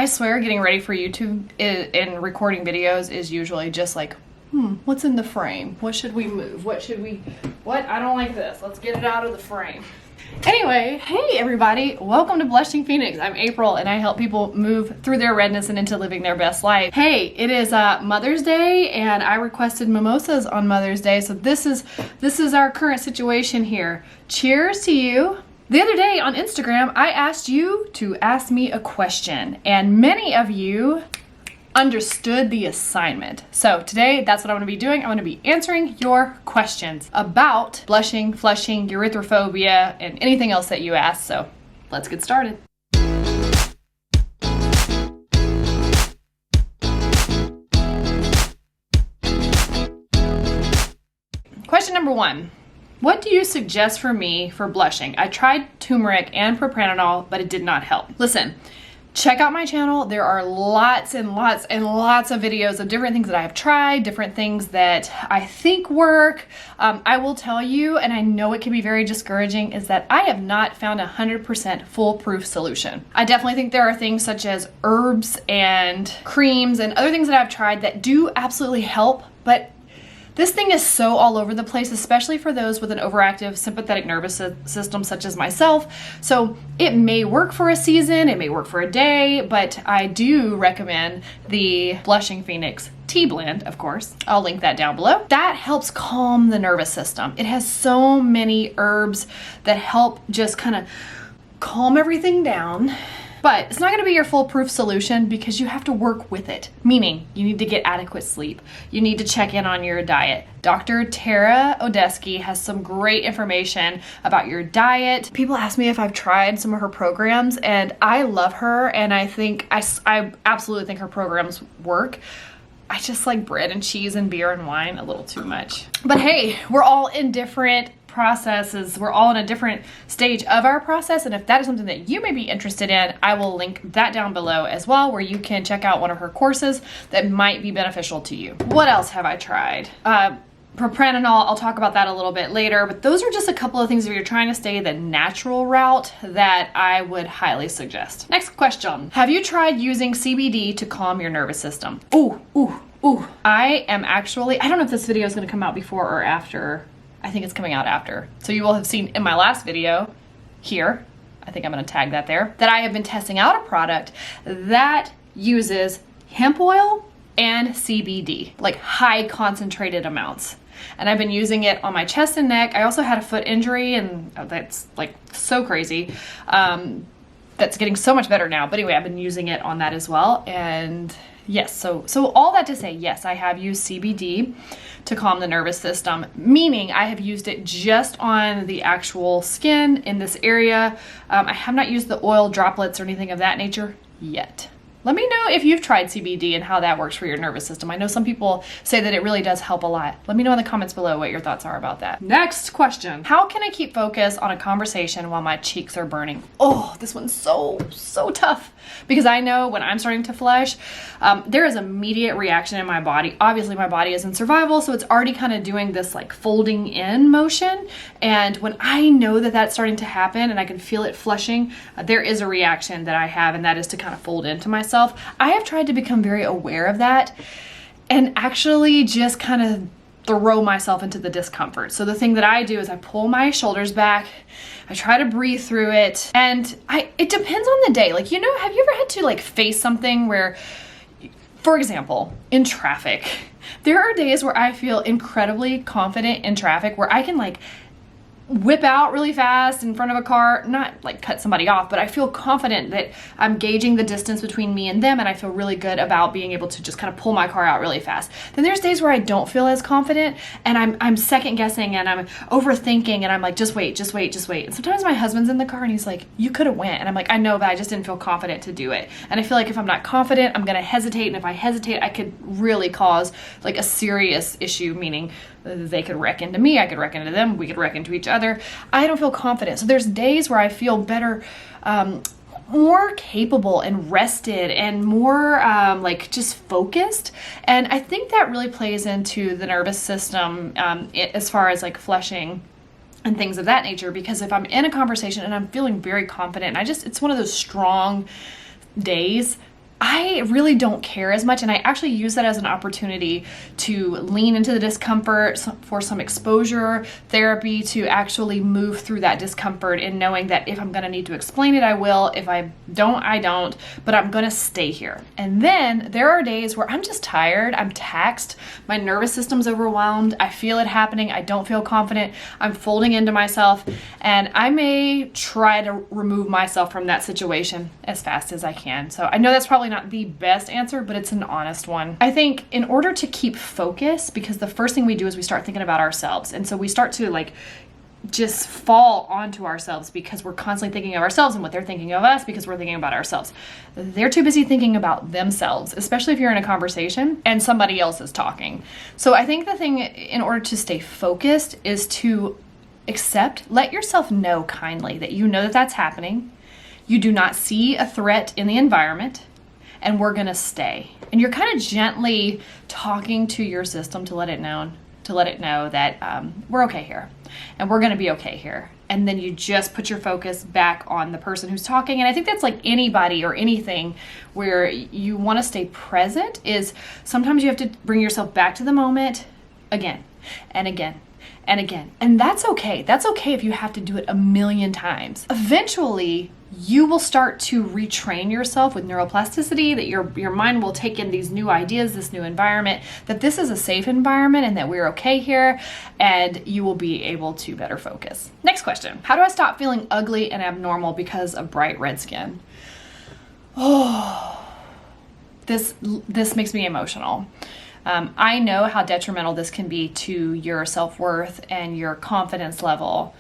I swear getting ready for YouTube and recording videos is usually just like, what's in the frame? What should we move? What? I don't like this. Let's get it out of the frame. Anyway, hey everybody, welcome to Blushing Phoenix. I'm April and I help people move through their redness and into living their best life. Hey, it is Mother's Day and I requested mimosas on Mother's Day, so this is our current situation here. Cheers to you. The other day on Instagram, I asked you to ask me a question and many of you understood the assignment. So today, that's what I'm gonna be doing. I'm gonna be answering your questions about blushing, flushing, erythrophobia, and anything else that you asked. So let's get started. Question number 1. What do you suggest for me for blushing? I tried turmeric and propranolol, but it did not help. Listen, check out my channel. There are lots and lots and lots of videos of different things that I have tried, different things that I think work. I will tell you, and I know it can be very discouraging, is that I have not found a 100% foolproof solution. I definitely think there are things such as herbs and creams and other things that I've tried that do absolutely help, but this thing is so all over the place, especially for those with an overactive sympathetic nervous system such as myself. So it may work for a season, it may work for a day, but I do recommend the Blushing Phoenix tea blend, of course. I'll link that down below. That helps calm the nervous system. It has so many herbs that help just kind of calm everything down. But it's not gonna be your foolproof solution because you have to work with it. Meaning, you need to get adequate sleep. You need to check in on your diet. Dr. Tara Odeski has some great information about your diet. People ask me if I've tried some of her programs, and I love her, and I absolutely think her programs work. I just like bread and cheese and beer and wine a little too much. But hey, we're all in different processes. We're all in a different stage of our process, and if that is something that you may be interested in, I will link that down below as well, where you can check out one of her courses that might be beneficial to you. What else have I tried? Propranolol, I'll talk about that a little bit later, but those are just a couple of things if you're trying to stay the natural route that I would highly suggest. Next question. Have you tried using CBD to calm your nervous system? Ooh. I am actually, I don't know if this video is going to come out before or after. I think it's coming out after. So you will have seen in my last video here, I think I'm gonna tag that there, that I have been testing out a product that uses hemp oil and CBD, like high concentrated amounts. And I've been using it on my chest and neck. I also had a foot injury, and that's like so crazy. That's getting so much better now. But anyway, I've been using it on that as well. And yes, so all that to say, yes, I have used CBD to calm the nervous system, meaning I have used it just on the actual skin in this area. I have not used the oil droplets or anything of that nature yet. Let me know if you've tried CBD and how that works for your nervous system. I know some people say that it really does help a lot. Let me know in the comments below what your thoughts are about that. Next question. How can I keep focus on a conversation while my cheeks are burning? Oh, this one's so tough, because I know when I'm starting to flush, there is immediate reaction in my body. Obviously my body is in survival, so it's already kind of doing this like folding in motion. And when I know that that's starting to happen and I can feel it flushing, there is a reaction that I have, and that is to kind of fold into myself. I have tried to become very aware of that and actually just kind of throw myself into the discomfort. So the thing that I do is I pull my shoulders back, I try to breathe through it, and it depends on the day. Like, you know, have you ever had to like face something where, for example, in traffic, there are days where I feel incredibly confident in traffic, where I can like whip out really fast in front of a car, not like cut somebody off, but I feel confident that I'm gauging the distance between me and them, and I feel really good about being able to just kind of pull my car out really fast. Then there's days where I don't feel as confident, and I'm second guessing, and I'm overthinking, and I'm like, just wait. And sometimes my husband's in the car and he's like, you could have went. And I'm like, I know, but I just didn't feel confident to do it. And I feel like if I'm not confident, I'm gonna hesitate, and if I hesitate, I could really cause like a serious issue, meaning they could wreck into me, I could wreck into them, we could wreck into each other. I don't feel confident. So there's days where I feel better, more capable and rested and more like just focused. And I think that really plays into the nervous system as far as like flushing and things of that nature, because if I'm in a conversation and I'm feeling very confident and it's one of those strong days, I really don't care as much, and I actually use that as an opportunity to lean into the discomfort for some exposure therapy to actually move through that discomfort, and knowing that if I'm going to need to explain it, I will. If I don't, I don't, but I'm going to stay here. And then there are days where I'm just tired, I'm taxed, my nervous system's overwhelmed, I feel it happening, I don't feel confident, I'm folding into myself, and I may try to remove myself from that situation as fast as I can. So I know that's probably not the best answer, but it's an honest one. I think in order to keep focus, because the first thing we do is we start thinking about ourselves. And so we start to like just fall onto ourselves because we're constantly thinking of ourselves and what they're thinking of us because we're thinking about ourselves. They're too busy thinking about themselves, especially if you're in a conversation and somebody else is talking. So I think the thing in order to stay focused is to let yourself know kindly that you know that that's happening. You do not see a threat in the environment, and we're gonna stay. And you're kind of gently talking to your system to let it know that we're okay here, and we're gonna be okay here. And then you just put your focus back on the person who's talking. And I think that's like anybody or anything where you want to stay present. Is sometimes you have to bring yourself back to the moment again and again and again. And that's okay. That's okay if you have to do it a million times. Eventually, you will start to retrain yourself with neuroplasticity, that your mind will take in these new ideas, this new environment, that this is a safe environment and that we're okay here, and you will be able to better focus. Next question. How do I stop feeling ugly and abnormal because of bright red skin? Oh, this makes me emotional. I know how detrimental this can be to your self-worth and your confidence level.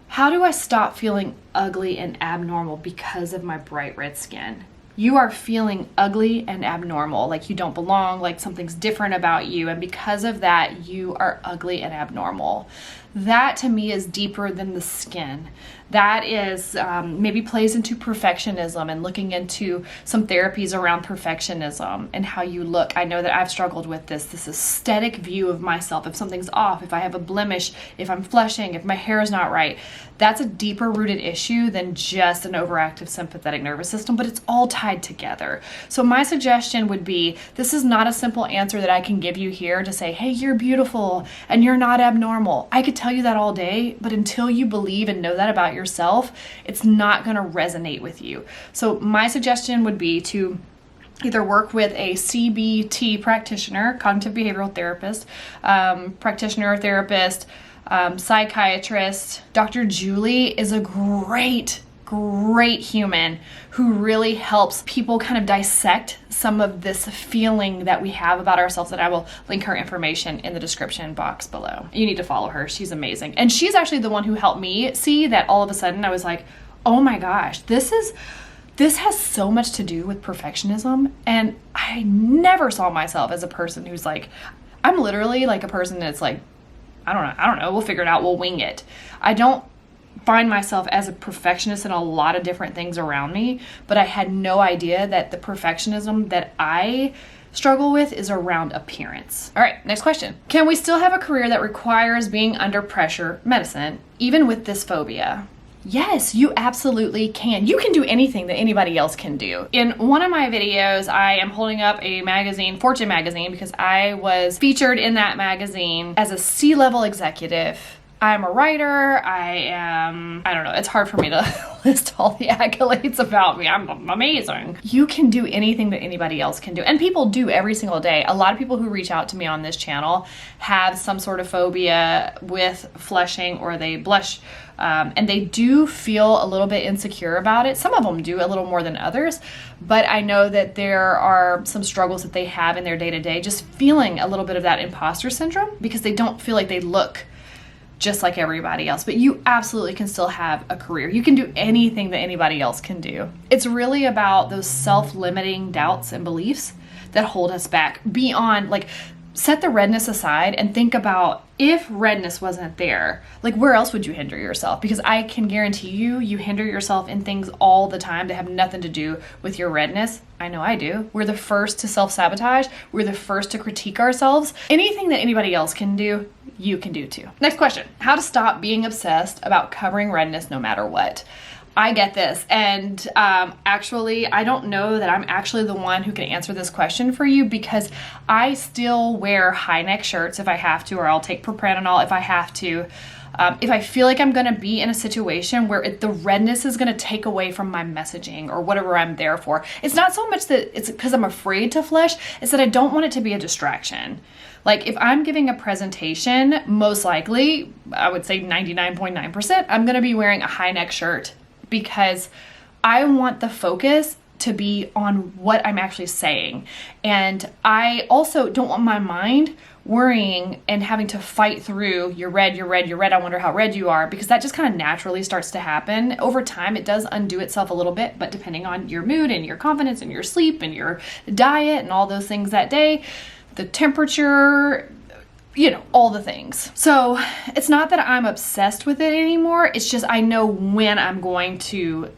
How do I stop feeling ugly and abnormal because of my bright red skin? You are feeling ugly and abnormal, like you don't belong, like something's different about you, and because of that, you are ugly and abnormal. That to me is deeper than the skin. That is maybe plays into perfectionism and looking into some therapies around perfectionism and how you look. I know that I've struggled with this aesthetic view of myself. If something's off, if I have a blemish, if I'm flushing, if my hair is not right, that's a deeper rooted issue than just an overactive sympathetic nervous system, but it's all tied together. So my suggestion would be, this is not a simple answer that I can give you here to say, hey, you're beautiful and you're not abnormal. I could tell you that all day, but until you believe and know that about yourself, it's not going to resonate with you. So my suggestion would be to either work with a CBT practitioner, cognitive behavioral therapist, therapist, psychiatrist. Dr. Julie is a great human who really helps people kind of dissect some of this feeling that we have about ourselves, and I will link her information in the description box below. You need to follow her. She's amazing. And she's actually the one who helped me see that all of a sudden I was like, oh my gosh, this has so much to do with perfectionism. And I never saw myself as a person who's like, I'm literally like a person that's like, I don't know, we'll figure it out, we'll wing it. I don't find myself as a perfectionist in a lot of different things around me, but I had no idea that the perfectionism that I struggle with is around appearance. All right, next question. Can we still have a career that requires being under pressure medicine, even with this phobia? Yes, you absolutely can. You can do anything that anybody else can do. In one of my videos, I am holding up a magazine, Fortune magazine, because I was featured in that magazine as a C-level executive. I'm a writer, I don't know, it's hard for me to list all the accolades about me. I'm amazing. You can do anything that anybody else can do. And people do every single day. A lot of people who reach out to me on this channel have some sort of phobia with flushing, or they blush, and they do feel a little bit insecure about it. Some of them do a little more than others, but I know that there are some struggles that they have in their day-to-day, just feeling a little bit of that imposter syndrome because they don't feel like they look just like everybody else. But you absolutely can still have a career. You can do anything that anybody else can do. It's really about those self-limiting doubts and beliefs that hold us back beyond, like, set the redness aside and think about, if redness wasn't there, like, where else would you hinder yourself? Because I can guarantee you hinder yourself in things all the time that have nothing to do with your redness. I know I do. We're the first to self-sabotage. We're the first to critique ourselves. Anything that anybody else can do, you can do too. Next question. How to stop being obsessed about covering redness no matter what? I get this. And actually, I don't know that I'm actually the one who can answer this question for you, because I still wear high neck shirts if I have to, or I'll take propranolol if I have to. If I feel like I'm going to be in a situation where the redness is going to take away from my messaging or whatever I'm there for. It's not so much that it's because I'm afraid to flush, it's that I don't want it to be a distraction. Like if I'm giving a presentation, most likely, I would say 99.9%, I'm going to be wearing a high neck shirt, because I want the focus to be on what I'm actually saying. And I also don't want my mind worrying and having to fight through you're red, I wonder how red you are, because that just kind of naturally starts to happen. Over time, it does undo itself a little bit, but depending on your mood and your confidence and your sleep and your diet and all those things that day, the temperature, you know, all the things. So it's not that I'm obsessed with it anymore. It's just I know when I'm going to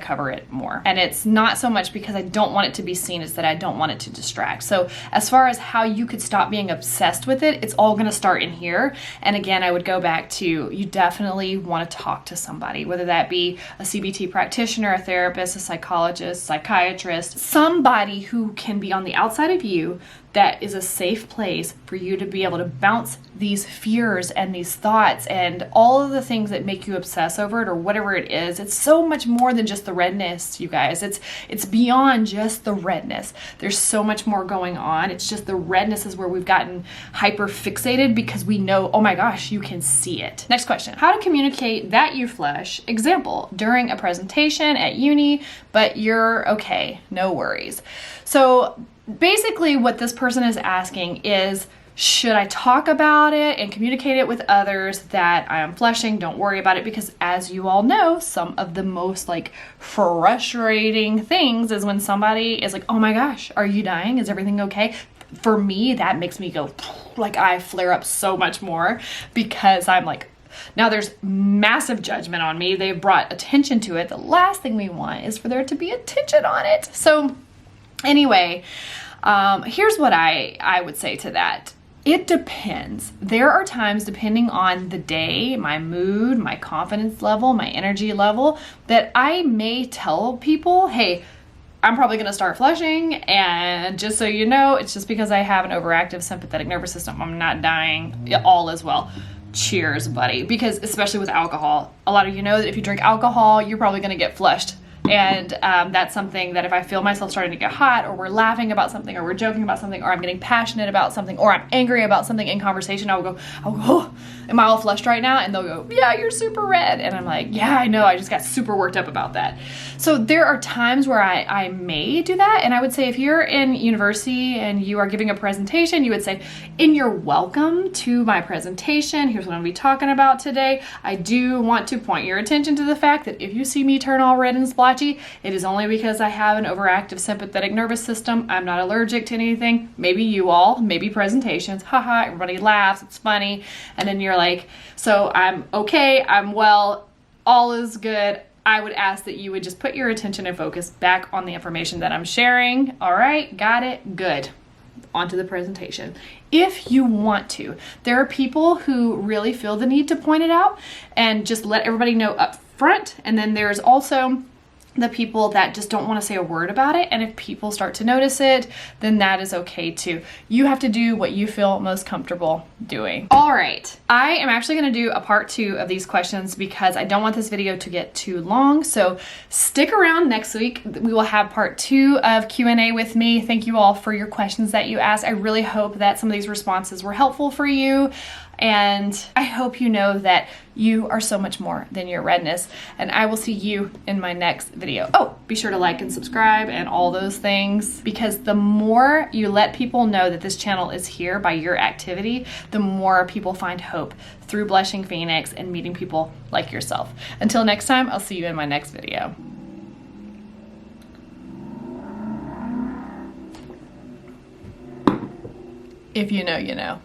cover it more. And it's not so much because I don't want it to be seen, it's that I don't want it to distract. So as far as how you could stop being obsessed with it, it's all going to start in here. And again, I would go back to, you definitely want to talk to somebody, whether that be a CBT practitioner, a therapist, a psychologist, psychiatrist, somebody who can be on the outside of you, that is a safe place for you to be able to bounce these fears and these thoughts and all of the things that make you obsess over it or whatever it is. It's so much more than just the redness, you guys. It's beyond just the redness. There's so much more going on. It's just the redness is where we've gotten hyper fixated because we know, oh my gosh, you can see it. Next question. How to communicate that you flush? Example, during a presentation at uni, but you're okay, no worries. So basically what this person is asking is, should I talk about it and communicate it with others that I am flushing? Don't worry about it, because as you all know, some of the most like frustrating things is when somebody is like, oh my gosh, are you dying? Is everything okay? For me, that makes me go, like I flare up so much more, because I'm like, now there's massive judgment on me. They've brought attention to it. The last thing we want is for there to be attention on it. So anyway, here's what I would say to that. It depends. There are times, depending on the day, my mood, my confidence level, my energy level, that I may tell people, hey, I'm probably going to start flushing, and just so you know, it's just because I have an overactive sympathetic nervous system. I'm not dying. All is well. Cheers, buddy. Because especially with alcohol, a lot of you know that if you drink alcohol, you're probably going to get flushed. And that's something that if I feel myself starting to get hot, or we're laughing about something, or we're joking about something, or I'm getting passionate about something, or I'm angry about something in conversation, I'll go, oh, am I all flushed right now? And they'll go, yeah, you're super red. And I'm like, yeah, I know, I just got super worked up about that. So there are times where I may do that. And I would say if you're in university and you are giving a presentation, you would say, in your welcome to my presentation, here's what I'm going to be talking about today. I do want to point your attention to the fact that if you see me turn all red and splotchy, it is only because I have an overactive sympathetic nervous system. I'm not allergic to anything. Maybe you all, maybe presentations, haha, everybody laughs, it's funny. And then you're like, so I'm okay, I'm well, all is good. I would ask that you would just put your attention and focus back on the information that I'm sharing. All right, got it, good. Onto the presentation. If you want to, there are people who really feel the need to point it out and just let everybody know up front. And then there's also the people that just don't want to say a word about it. And if people start to notice it, then that is okay too. You have to do what you feel most comfortable doing. All right. I am actually going to do a part 2 of these questions because I don't want this video to get too long. So stick around next week. We will have part 2 of Q&A with me. Thank you all for your questions that you asked. I really hope that some of these responses were helpful for you. And I hope you know that you are so much more than your redness. And I will see you in my next video. Oh, be sure to like and subscribe and all those things, because the more you let people know that this channel is here by your activity, the more people find hope through Blushing Phoenix and meeting people like yourself. Until next time, I'll see you in my next video. If you know, you know.